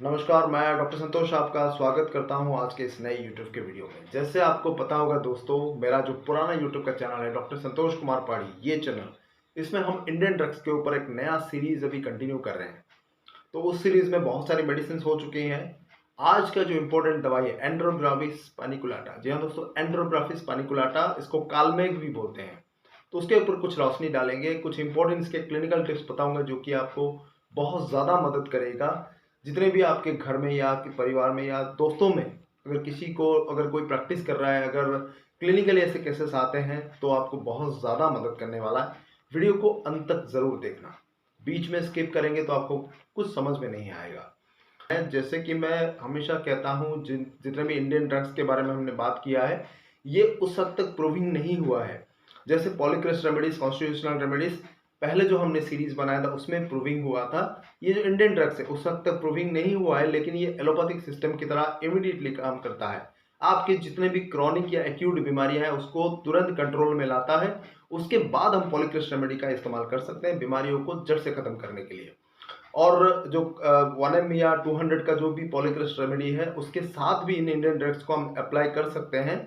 नमस्कार, मैं डॉक्टर संतोष आपका स्वागत करता हूं आज के इस नए यूट्यूब के वीडियो में। जैसे आपको पता होगा दोस्तों, मेरा जो पुराना यूट्यूब का चैनल है डॉक्टर संतोष कुमार पाड़ी, ये चैनल, इसमें हम इंडियन ड्रग्स के ऊपर एक नया सीरीज अभी कंटिन्यू कर रहे हैं। तो उस सीरीज में बहुत सारी मेडिसिन हो चुकी हैं। आज का जो इम्पोर्टेंट दवाई है एंड्रोग्राफिस पानिकुलाटा। जी हाँ दोस्तों, एंड्रोग्राफिस पानिकुलाटा, इसको कालमेघ भी बोलते हैं। तो उसके ऊपर कुछ रोशनी डालेंगे, कुछ इंपॉर्टेंट इसके क्लिनिकल टिप्स बताऊंगा जो कि आपको बहुत ज़्यादा मदद करेगा। जितने भी आपके घर में या आपके परिवार में या दोस्तों में अगर किसी को अगर कोई प्रैक्टिस कर रहा है, अगर क्लिनिकली ऐसे केसेस आते हैं, तो आपको बहुत ज़्यादा मदद करने वाला है। वीडियो को अंत तक ज़रूर देखना, बीच में स्किप करेंगे तो आपको कुछ समझ में नहीं आएगा। जैसे कि मैं हमेशा कहता हूँ, जितने भी इंडियन ड्रग्स के बारे में हमने बात किया है, ये उस हद तक प्रूविंग नहीं हुआ है। जैसे पॉलीक्रेस्ट रेमेडीज, कॉन्स्टिट्यूशनल रेमेडीज, पहले जो हमने सीरीज बनाया था उसमें प्रूविंग हुआ था। ये जो इंडियन ड्रग्स है उस हद तक प्रूविंग नहीं हुआ है, लेकिन ये एलोपैथिक सिस्टम की तरह इमीडिएटली काम करता है। आपके जितने भी क्रॉनिक या एक्यूट बीमारियां हैं उसको तुरंत कंट्रोल में लाता है। उसके बाद हम पॉलीक्रेस्ट रेमेडी का इस्तेमाल कर सकते हैं बीमारियों को जड़ से खत्म करने के लिए। और जो 1 M या 200 का जो भी पॉलीक्रेस्ट रेमेडी है, उसके साथ भी इन इंडियन ड्रग्स को हम अप्लाई कर सकते हैं।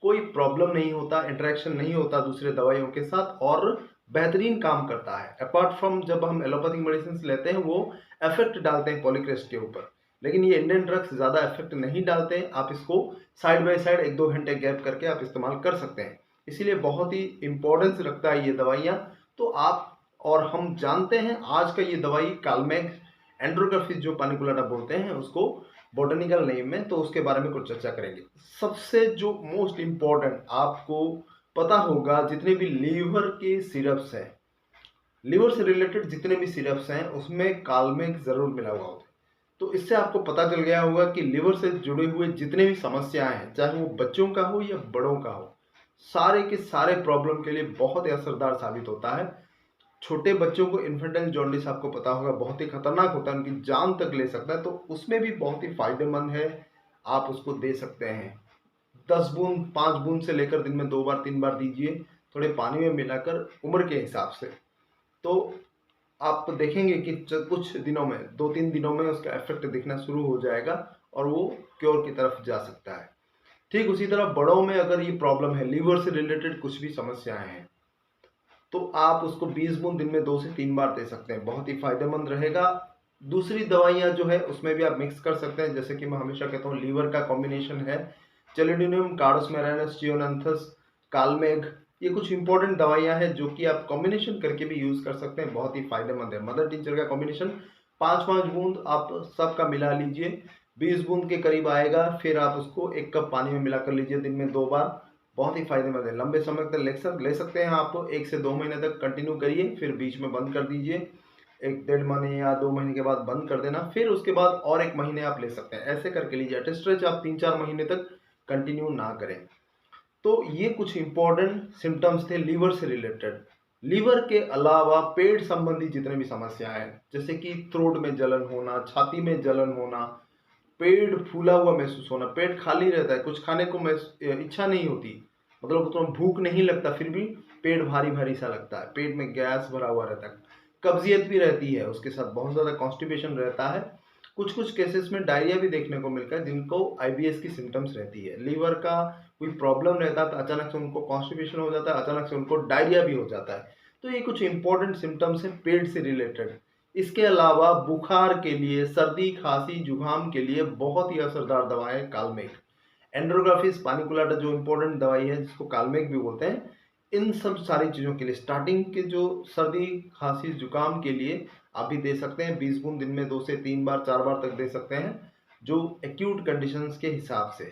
कोई प्रॉब्लम नहीं होता, इंटरेक्शन नहीं होता दूसरे दवाइयों के साथ, और बेहतरीन काम करता है। अपार्ट फ्रॉम जब हम एलोपैथिक मेडिसिन लेते हैं वो इफेक्ट डालते हैं पॉलीक्रेस्ट के ऊपर, लेकिन ये इंडियन ड्रग्स ज़्यादा इफेक्ट नहीं डालते हैं। आप इसको साइड बाय साइड 1-2 घंटे गैप करके आप इस्तेमाल कर सकते हैं, इसीलिए बहुत ही इंपॉर्टेंस रखता है ये दवाइयाँ। तो आप और हम जानते हैं आज का ये दवाई कालमेघ, एंड्रोग्राफिस जो पानिकुलाटा बोलते हैं उसको बॉटनिकल नेम में, तो उसके बारे में कुछ चर्चा करेंगे। सबसे जो मोस्ट इम्पॉर्टेंट आपको पता होगा, जितने भी लीवर के सिरप्स हैं, लीवर से रिलेटेड जितने भी सिरप्स हैं उसमें कालमेघ जरूर मिला हुआ होता है। तो इससे आपको पता चल गया होगा कि लीवर से जुड़े हुए जितने भी समस्याएं हैं, चाहे वो बच्चों का हो या बड़ों का हो, सारे के सारे प्रॉब्लम के लिए बहुत ही असरदार साबित होता है। छोटे बच्चों को इन्फेंटाइल जॉन्डिस आपको पता होगा बहुत ही खतरनाक होता है, उनकी जान तक ले सकता है, तो उसमें भी बहुत ही फायदेमंद है। आप उसको दे सकते हैं 10 बूंद, 5 बूंद से लेकर दिन में 2 बार 3 बार दीजिए, थोड़े पानी में मिलाकर, उम्र के हिसाब से। तो आप देखेंगे कि कुछ दिनों में, 2-3 दिनों में उसका इफेक्ट दिखना शुरू हो जाएगा और वो क्योर की तरफ जा सकता है। ठीक उसी तरह बड़ों में अगर ये प्रॉब्लम है, लीवर से रिलेटेड कुछ भी समस्याएं हैं, तो आप उसको 20 बूंद दिन में 2 से 3 बार दे सकते हैं, बहुत ही फायदेमंद रहेगा। दूसरी दवाइयाँ जो है उसमें भी आप मिक्स कर सकते हैं, जैसे कि मैं हमेशा कहता हूँ लीवर का कॉम्बिनेशन है चैलिडोनियम, कार्डोस्मेरानस, चियोनंथस, कालमेघ, ये कुछ इंपॉर्टेंट दवाइयाँ हैं जो कि आप कॉम्बिनेशन करके भी यूज कर सकते हैं, बहुत ही फायदेमंद है। मदर टिंचर का कॉम्बिनेशन 5-5 बूंद आप सबका मिला लीजिए, 20 बूंद के करीब आएगा, फिर आप उसको 1 कप पानी में मिला कर लीजिए दिन में 2 बार, बहुत ही फायदेमंद है। लंबे समय तक ले सकते हैं आप, 1 से 2 महीने तक कंटिन्यू करिए, फिर बीच में बंद कर दीजिए, 1-1.5 महीने या 2 महीने के बाद बंद कर देना, फिर उसके बाद और 1 महीने आप ले सकते हैं। ऐसे करके लीजिए, एटस्ट्रेच आप 3-4 महीने तक कंटिन्यू ना करें। तो ये कुछ इंपॉर्टेंट सिम्टम्स थे लीवर से रिलेटेड। लीवर के अलावा पेट संबंधी जितने भी समस्याएं हैं, जैसे कि थ्रोट में जलन होना, छाती में जलन होना, पेट फूला हुआ महसूस होना, पेट खाली रहता है, कुछ खाने को इच्छा नहीं होती, मतलब उतना भूख नहीं लगता, फिर भी पेट भारी भारी सा लगता है, पेट में गैस भरा हुआ रहता है, कब्जियत भी रहती है, उसके साथ बहुत ज़्यादा कॉन्स्टिपेशन रहता है। कुछ कुछ केसेस में डायरिया भी देखने को मिलता है, जिनको IBS की सिम्टम्स रहती है। लीवर का कोई प्रॉब्लम रहता है तो अचानक से उनको कॉन्स्टिपेशन हो जाता है, अचानक से उनको डायरिया भी हो जाता है। तो ये कुछ इंपॉर्टेंट सिम्टम्स हैं पेट से रिलेटेड। इसके अलावा बुखार के लिए, सर्दी, खांसी, जुकाम के लिए बहुत ही असरदार दवा है कालमेघ। एंड्रोग्राफिस पानिकुलाटा जो इंपॉर्टेंट दवाई है, जिसको कालमेघ भी बोलते हैं, इन सब सारी चीज़ों के लिए, स्टार्टिंग के जो सर्दी, खांसी, जुकाम के लिए आप भी दे सकते हैं। 20 बूंद दिन में 2 से 3 बार 4 बार तक दे सकते हैं, जो एक्यूट कंडीशंस के हिसाब से।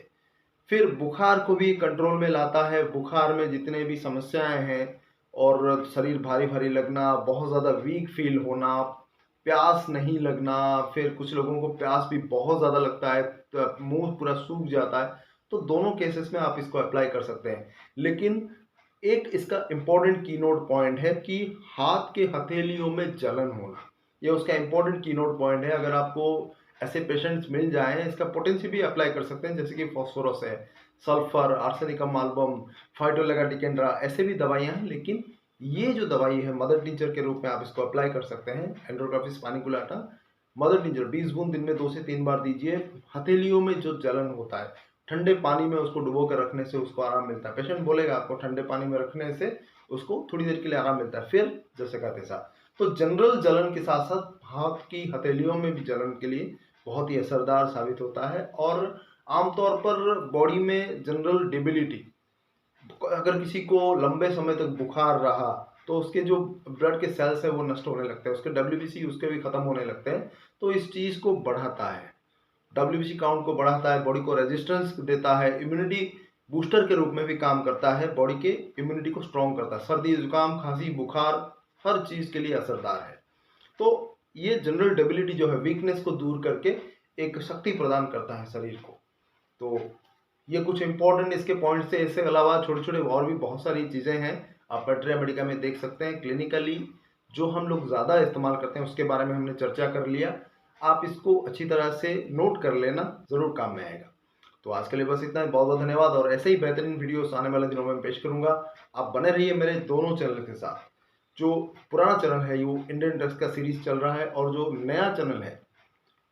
फिर बुखार को भी कंट्रोल में लाता है। बुखार में जितने भी समस्याएं हैं, और शरीर भारी भारी लगना, बहुत ज़्यादा वीक फील होना, प्यास नहीं लगना, फिर कुछ लोगों को प्यास भी बहुत ज़्यादा लगता है, तो मुंह पूरा सूख जाता है, तो दोनों केसेस में आप इसको अप्लाई कर सकते हैं। लेकिन एक इसका इम्पोर्टेंट कीनोट पॉइंट है कि हाथ के हथेलियों में जलन होना, ये उसका इम्पोर्टेंट कीनोट पॉइंट है। अगर आपको ऐसे पेशेंट्स मिल जाएं, इसका पोटेंसी भी अप्लाई कर सकते हैं, जैसे कि फॉस्फोरस है, सल्फर, आर्सेनिकम माल्बम, फाइटोलेगाटिकेंड्रा, ऐसे भी दवाइयां हैं। लेकिन ये जो दवाई है मदर टीचर के रूप में आप इसको अप्लाई कर सकते हैं, एंड्रोग्राफिस पानिकुलाटा। मदर टिंचर 20 बूंद दिन में 2 से 3 बार दीजिए। हथेलियों में जो जलन होता है, ठंडे पानी में उसको डुबो कर रखने से उसको आराम मिलता है। पेशेंट बोलेगा आपको ठंडे पानी में रखने से उसको थोड़ी देर के लिए आराम मिलता है, फिर जैसे का तैसा। तो जनरल जलन के साथ साथ हाथ की हथेलियों में भी जलन के लिए बहुत ही असरदार साबित होता है। और आमतौर पर बॉडी में जनरल डेबिलिटी, अगर किसी को लंबे समय तक बुखार रहा तो उसके जो ब्लड के सेल्स है वो नष्ट होने लगते हैं, उसके डब्ल्यूबीसी उसके भी खत्म होने लगते हैं। तो इस चीज को बढ़ाता है, डब्ल्यूबीसी काउंट को बढ़ाता है, बॉडी को रेजिस्टेंस देता है, इम्यूनिटी बूस्टर के रूप में भी काम करता है, बॉडी के इम्यूनिटी को स्ट्रॉन्ग करता है। सर्दी जुकाम खांसी बुखार हर चीज के लिए असरदार है। तो ये जनरल डेबिलिटी जो है, वीकनेस को दूर करके एक शक्ति प्रदान करता है शरीर को। तो ये कुछ इंपॉर्टेंट इसके पॉइंट्स है। इसके अलावा छोटे छोटे और भी बहुत सारी चीज़ें हैं, आप पेट्रिया मेडिका में देख सकते हैं। क्लिनिकली जो हम लोग ज़्यादा इस्तेमाल करते हैं उसके बारे में हमने चर्चा कर लिया। आप इसको अच्छी तरह से नोट कर लेना, ज़रूर काम में आएगा। तो आज के लिए बस इतना ही, बहुत बहुत धन्यवाद। और ऐसे ही बेहतरीन वीडियोस आने वाले दिनों में पेश करूंगा। आप बने रहिए मेरे दोनों चैनल के साथ। जो पुराना चैनल है वो इंडियन ड्रग्स का सीरीज चल रहा है, और जो नया चैनल है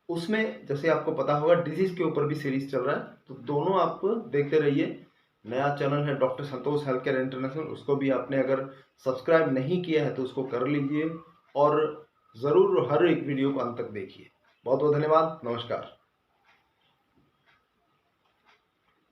उसमें जैसे आपको पता होगा डिजीज के ऊपर भी सीरीज चल रहा है। तो दोनों आप देखते रहिए। नया चैनल है डॉक्टर संतोष हेल्थ केयर इंटरनेशनल, उसको भी आपने अगर सब्सक्राइब नहीं किया है तो उसको कर लीजिए, और ज़रूर हर एक वीडियो को अंत तक देखिए। बहुत बहुत धन्यवाद, नमस्कार।